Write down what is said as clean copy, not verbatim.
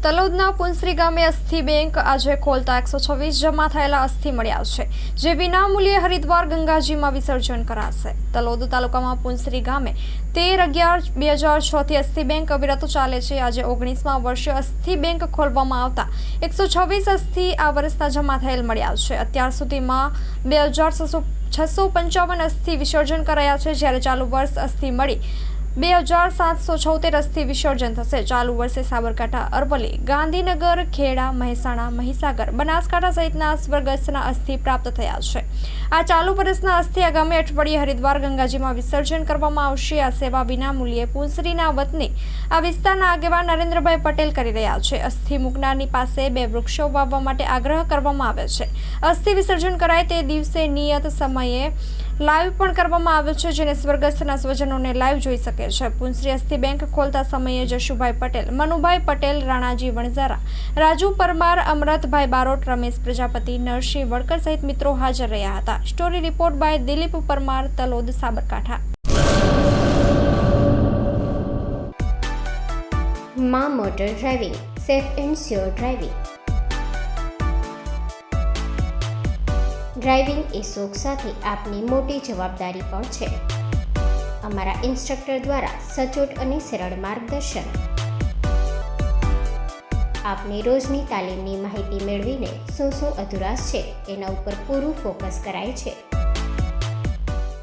તલોદના પુંસરી ગામે અસ્થિ બેંક આજે ખોલતા 126 જમા થયેલા અસ્થિ મળ્યા છે, જે વિનામૂલ્યે હરિદ્વાર ગંગાજીમાં વિસર્જન કરાશે। તલોદ તાલુકામાં પુંસરી ગામે 13/11/2006 થી અસ્થિ બેંક અવિરત ચાલે છે। આજે 19મા વર્ષે અસ્થિ બેંક ખોલવામાં આવતા 126 અસ્થિ આ વર્ષના જમા થયેલ મળ્યા છે। અત્યાર સુધીમાં 2655 અસ્થિ વિસર્જન કરાયા છે, જ્યારે ચાલુ વર્ષ અસ્થિ મળી 2776 અસ્થિ વિસર્જન થશે। ચાલુ વર્ષે સાબરકાંઠા, અરવલ્લી, ગાંધીનગર, ખેડા, મહેસાણા, મહીસાગર, બનાસકાંઠા સહિતના સ્વર્ગસ્થના અસ્થિ પ્રાપ્ત થયા છે। આ ચાલુ વર્ષના અસ્થિ આગામી અઠવાડિયે હરિદ્વાર ગંગાજીમાં વિસર્જન કરવામાં આવશે। આ સેવા વિનામૂલ્યે પુંસરીના વતની આ વિસ્તારના આગેવાન નરેન્દ્રભાઈ પટેલ કરી રહ્યા છે। અસ્થિ મૂકનારની પાસે 2 વૃક્ષો વાવવા માટે આગ્રહ કરવામાં આવે છે। અસ્થિ વિસર્જન કરાય તે દિવસે નિયત સમયે લાઈવ પણ કરવામાં આવે છે, જેને સ્વર્ગસ્થના સ્વજનોને લાઈવ જોઈ શકે છે। પુંસરી અસ્થિ બેંક ખોલતા સમયે જશુભાઈ પટેલ, મનુભાઈ પટેલ, રાણાજી વણઝારા, રાજુ પરમાર, અમરતભાઈ બારોટ, રમેશ પ્રજાપતિ, નરસિંહ વડકર સહિત મિત્રો હાજર રહ્યા હતા। Story report by Dilip Parmar, Talod, Sabarkantha. માં motor driving, safe and sure driving. Driving એ શોખ સાથે આપની મોટી જવાબદારી પણ છે। અમારા ઇન્સ્ટ્રક્ટર દ્વારા સચોટ અને સરળ માર્ગદર્શન આપની રોજની તાલીમની માહિતી મેળવીને શું અધુરાશ છે એના ઉપર પૂરું ફોકસ કરાય છે।